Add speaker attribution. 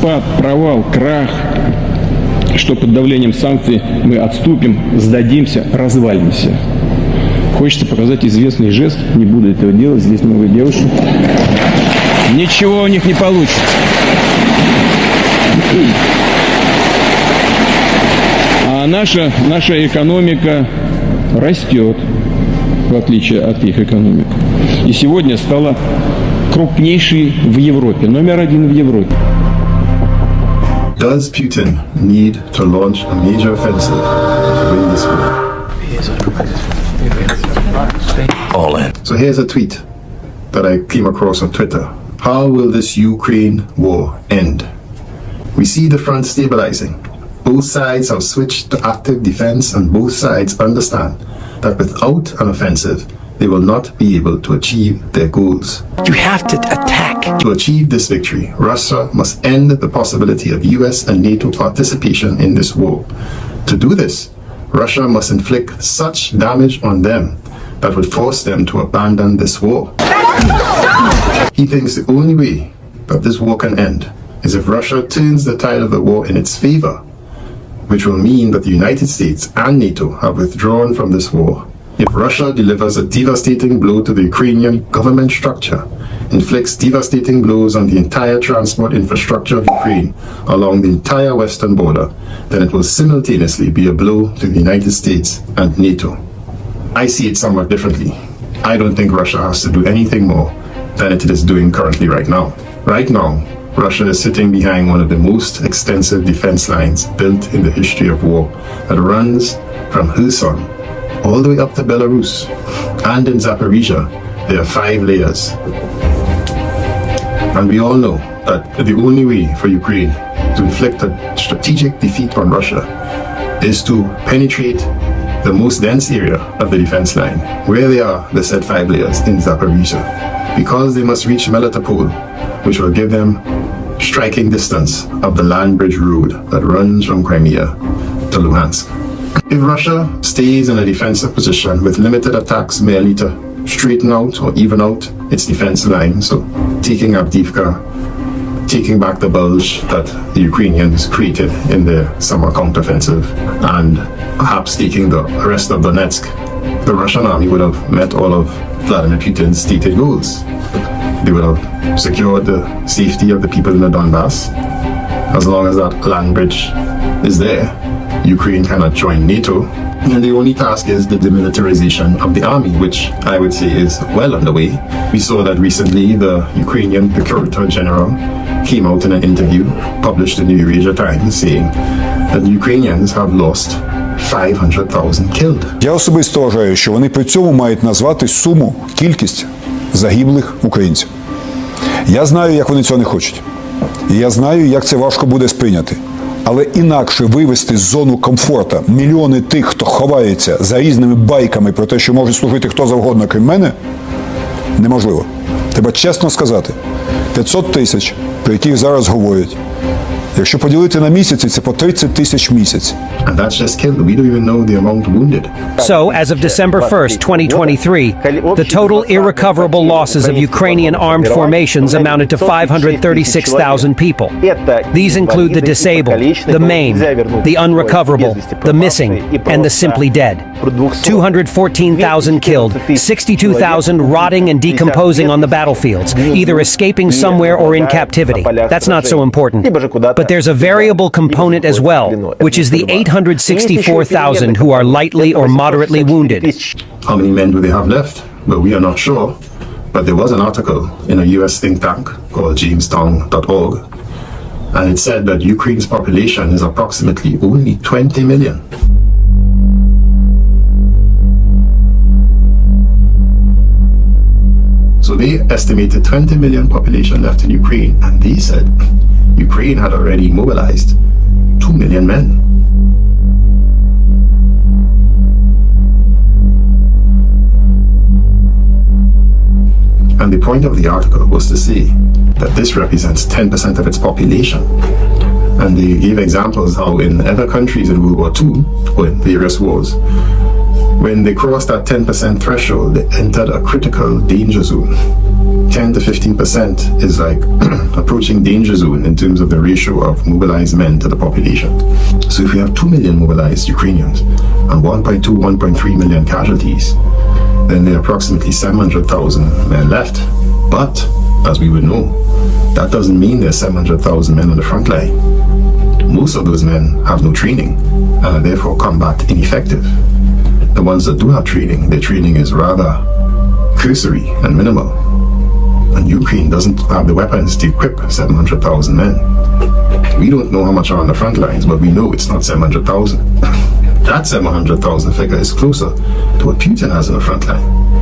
Speaker 1: распад, провал, крах, что под давлением санкций мы отступим, сдадимся, развалимся. Хочется показать известный жест, не буду этого делать, здесь много девушек. Ничего у них не получится. А наша экономика растет, в отличие от их экономик. И сегодня стала крупнейшей в Европе, номер один в Европе.
Speaker 2: Does Putin need to launch a major offensive to win this war?
Speaker 3: All in.
Speaker 2: So here's a tweet that I came across on Twitter. How will this Ukraine war end? We see the front stabilizing. Both sides have switched to active defense and both sides understand that without an offensive, they will not be able to achieve their goals.
Speaker 3: You have to attack.
Speaker 2: To achieve this victory, Russia must end the possibility of US and NATO participation in this war. To do this, Russia must inflict such damage on them that would force them to abandon this war. He thinks the only way that this war can end is if Russia turns the tide of the war in its favor, which will mean that the United States and NATO have withdrawn from this war. If Russia delivers a devastating blow to the Ukrainian government structure, inflicts devastating blows on the entire transport infrastructure of Ukraine along the entire western border, then it will simultaneously be a blow to the United States and NATO. I see it somewhat differently. I don't think Russia has to do anything more than it is doing currently right now. Right now, Russia is sitting behind one of the most extensive defense lines built in the history of war that runs from Kherson all the way up to Belarus, and in Zaporizhia, there are 5 layers. And we all know that the only way for Ukraine to inflict a strategic defeat on Russia is to penetrate the most dense area of the defense line, where they are, the said 5 layers in Zaporizhia, because they must reach Melitopol, which will give them striking distance of the land bridge road that runs from Crimea to Luhansk. If Russia stays in a defensive position with limited attacks merely to straighten out or even out its defense line, so taking Avdiivka, taking back the bulge that the Ukrainians created in their summer counteroffensive, and perhaps taking the rest of Donetsk, the Russian army would have met all of Vladimir Putin's stated goals. They would have secured the safety of the people in the Donbass. As long as that land bridge is there, Ukraine cannot join NATO. And the only task is the demilitarization of the army, which I would say is well underway. We saw that recently the Ukrainian Procurator General came out in an interview published in the Eurasia Times saying that the Ukrainians have lost 500,000 killed.
Speaker 4: Я особисто вважаю, що вони при цьому мають назвати суму, кількість загиблих українців. Я знаю, як вони цього не хочуть. І я знаю, як це важко буде сприйняти. Але інакше вивести з зону комфорту мільйони тих, хто ховається за різними байками про те, що може служити хто завгодно, крім мене, неможливо. Треба чесно сказати, 500 тисяч, про яких зараз говорять, якщо поділити на місяці, це по 30 тисяч місяць.
Speaker 2: And that's just killed. We don't even know the amount wounded.
Speaker 5: So, as of December 1st, 2023, the total irrecoverable losses of Ukrainian armed formations amounted to 536,000 people. These include the disabled, the maimed, the unrecoverable, the missing, and the simply dead. 214,000 killed, 62,000 rotting and decomposing on the battlefields, either escaping somewhere or in captivity. That's not so important. But there's a variable component as well, which is the 864,000 who are lightly or moderately wounded.
Speaker 2: How many men do they have left? Well, we are not sure. But there was an article in a US think tank called jamestown.org, and it said that Ukraine's population is approximately only 20 million. So they estimated 20 million population left in Ukraine, and they said Ukraine had already mobilized 2 million men. And the point of the article was to say that this represents 10% of its population. And they gave examples how in other countries in World War II, or in various wars, When they crossed that 10% threshold, they entered a critical danger zone. 10 to 15% is like approaching danger zone in terms of the ratio of mobilized men to the population. So if we have 2 million mobilized Ukrainians and 1.2, 1.3 million casualties, then there are approximately 700,000 men left. But, as we would know, that doesn't mean there's 700,000 men on the front line. Most of those men have no training and are therefore combat ineffective. The ones that do have training, their training is rather cursory and minimal. And Ukraine doesn't have the weapons to equip 700,000 men. We don't know how much are on the front lines, but we know it's not 700,000. That 700,000 figure is closer to what Putin has on the front line.